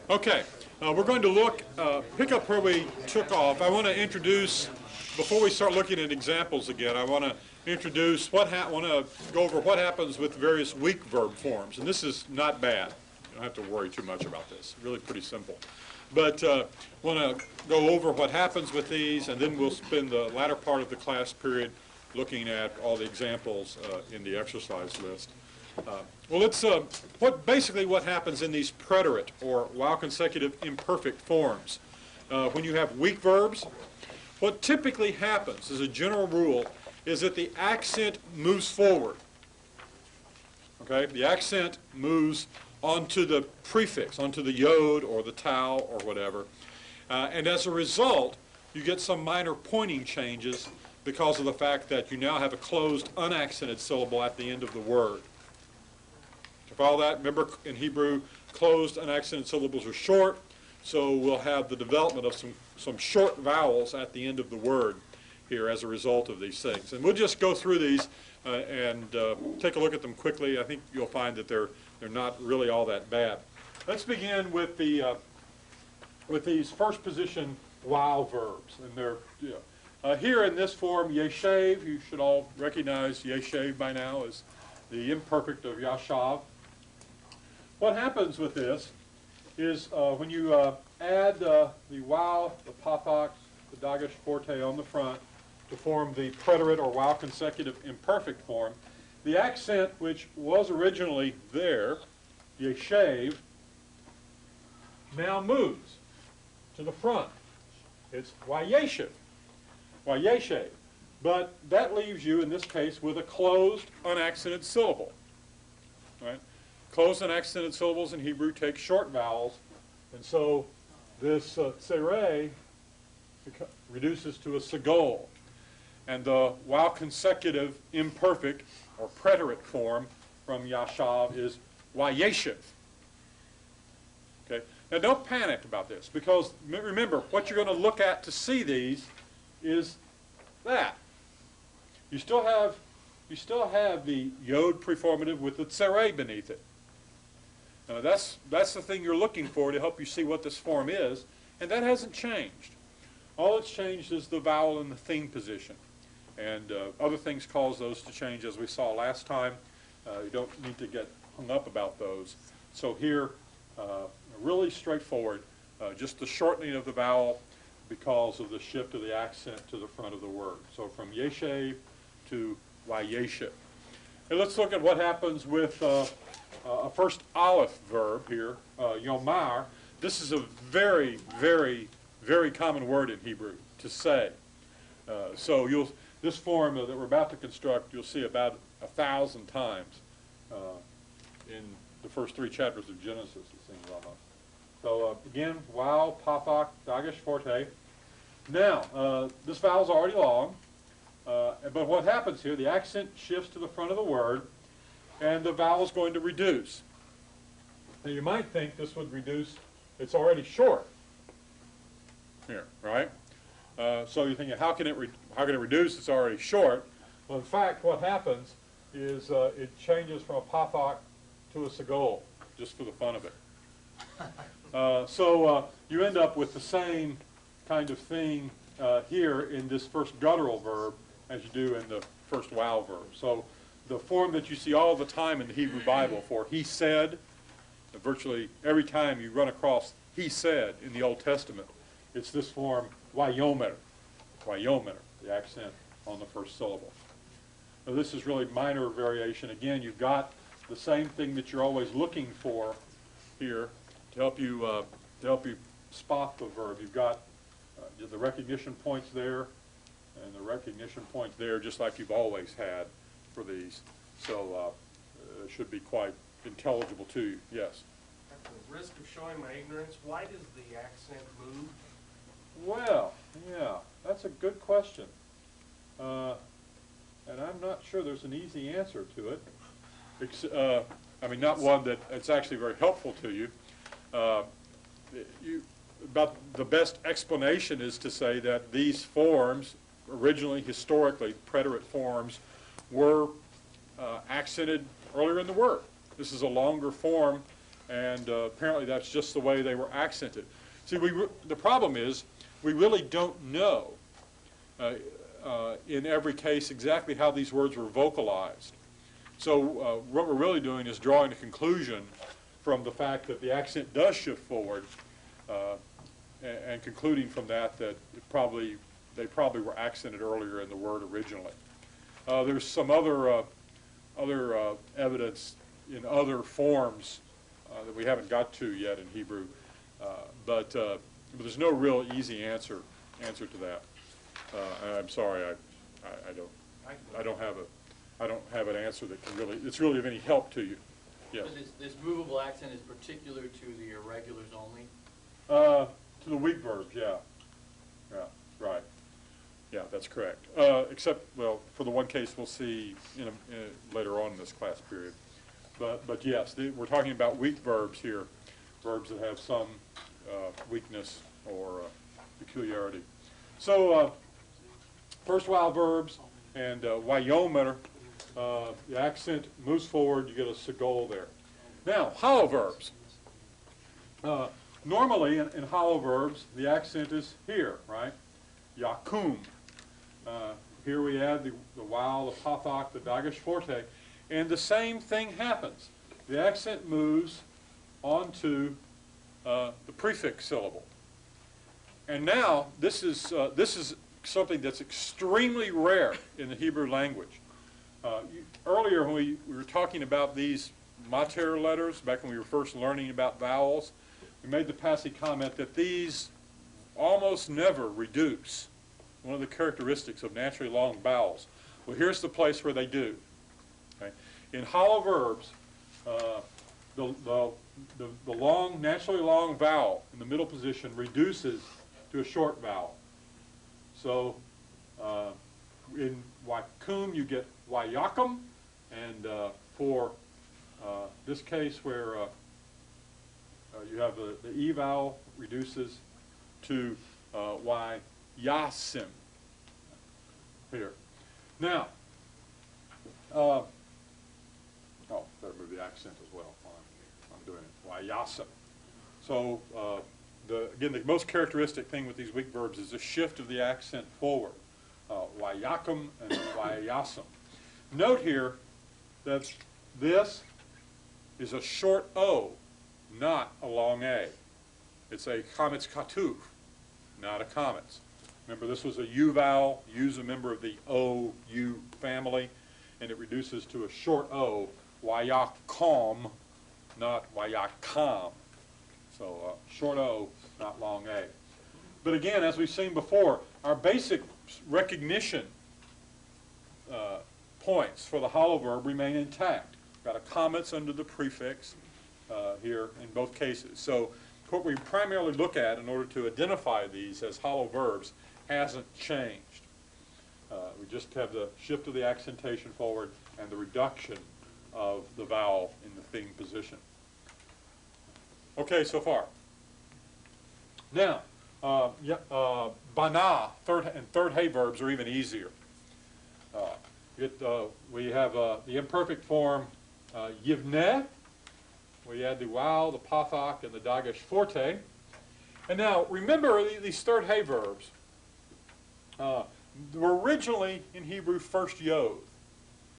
Okay, we're going to pick up where we took off. I want to introduce, before we start looking at examples again, I want to introduce want to go over what happens with various weak verb forms. And this is not bad. You don't have to worry too much about this. Really pretty simple. But want to go over what happens with these, and then we'll spend the latter part of the class period looking at all the examples in the exercise list. Well, it's basically what happens in these preterite or while consecutive imperfect forms. When you have weak verbs, what typically happens as a general rule is that the accent moves forward. Okay, the accent moves onto the prefix, onto the yod or the tau or whatever, and as a result, you get some minor pointing changes because of the fact that you now have a closed unaccented syllable at the end of the word. To follow that, remember in Hebrew, closed unaccented syllables are short, so we'll have the development of some short vowels at the end of the word here as a result of these things. And we'll just go through these and take a look at them quickly. I think you'll find that they're not really all that bad. Let's begin with these first position while verbs, and they're here in this form, yeshev. You should all recognize yeshev by now as the imperfect of yashav. What happens with this is when you add the wow, the pathak, the dagesh forte on the front to form the preterite or while consecutive imperfect form, the accent which was originally there, yeshev, now moves to the front. It's wayeshev, wayeshev. But that leaves you, in this case, with a closed unaccented syllable. Right? Closed unaccented syllables in Hebrew take short vowels, and so this tsere reduces to a segol. And the while consecutive imperfect or preterite form from yashav is wayeshev. Okay? Now don't panic about this, because remember, what you're going to look at to see these is that. You still have the yod preformative with the tsere beneath it. Now that's the thing you're looking for to help you see what this form is, and that hasn't changed. All that's changed is the vowel in the theme position, and other things cause those to change, as we saw last time. You don't need to get hung up about those. So here, really straightforward, just the shortening of the vowel because of the shift of the accent to the front of the word. So from yeshev to wayeshev. And let's look at what happens with a first aleph verb here, yomar. This is a very, very, very common word in Hebrew, to say. So this form that we're about to construct, you'll see about 1,000 times in the first 3 chapters of Genesis, it seems almost. So again, wow, pathak, dagesh forte. Now, this vowel's already long, but what happens here, the accent shifts to the front of the word, and the vowel's going to reduce. Now you might think this would reduce, it's already short here, right? So you're thinking, how can it reduce? It's already short. Well, in fact, what happens is it changes from a pathak to a segol, just for the fun of it. So you end up with the same kind of thing here in this first guttural verb as you do in the first wow verb. So the form that you see all the time in the Hebrew Bible for he said, virtually every time you run across he said in the Old Testament, it's this form wayomer, wayomer, the accent on the first syllable. Now this is really minor variation. Again, you've got the same thing that you're always looking for here to help you spot the verb. You've got the recognition points there and the recognition points there, just like you've always had for these. So it should be quite intelligible to you. Yes? At the risk of showing my ignorance, why does the accent move? Well, yeah, that's a good question. And I'm not sure there's an easy answer to it. I mean, not one that it's actually very helpful to you. About the best explanation is to say that these forms, originally, historically, preterite forms, were accented earlier in the word. This is a longer form and apparently that's just the way they were accented. See, the problem is we really don't know in every case exactly how these words were vocalized. So what we're really doing is drawing a conclusion from the fact that the accent does shift forward, and concluding from that that they probably were accented earlier in the word originally. There's some other evidence in other forms that we haven't got to yet in Hebrew, but there's no real easy answer to that. I'm sorry, I don't have an answer that it's really of any help to you. Yes. So this movable accent is particular to the irregulars only? To the weak verbs, yeah. Yeah, right. Yeah, that's correct. Except, well, for the one case we'll see later on in this class period. But yes, we're talking about weak verbs here, verbs that have some weakness or peculiarity. So, first while verbs and Wyomer, the accent moves forward, you get a segol there. Now, hollow verbs. Normally, in hollow verbs, the accent is here, right? Yakum. Here we add the vowel, the pathak, the dagesh forte, and the same thing happens. The accent moves onto the prefix syllable. And now, this is something that's extremely rare in the Hebrew language. Earlier, when we were talking about these mater letters, back when we were first learning about vowels, we made the passing comment that these almost never reduce. One of the characteristics of naturally long vowels. Well, here's the place where they do. Okay? In hollow verbs, the long, naturally long vowel in the middle position reduces to a short vowel. So in Wakum you get Wayakum, and for this case where you have the E vowel reduces to Wayasim here. Now, better move the accent as well. I'm doing it. Wayasim. So again, the most characteristic thing with these weak verbs is the shift of the accent forward. Wayakum and Wayasam. Note here that this is a short O, not a long A. It's a kametz katuf, not a kametz. Remember, this was a U vowel. U's a member of the O-U family, and it reduces to a short O, wayakom, not wayakam. So short O, not long A. But again, as we've seen before, our basic recognition points for the hollow verb remain intact. We've got a kametz under the prefix here in both cases. So what we primarily look at in order to identify these as hollow verbs hasn't changed. We just have the shift of the accentation forward and the reduction of the vowel in the theme position. Okay, so far. Now, bana, third hay verbs are even easier. We have the imperfect form yivneh. We add the vowel, the pathak, and the dagesh forte. And now, remember these third hay verbs were originally in Hebrew first yod.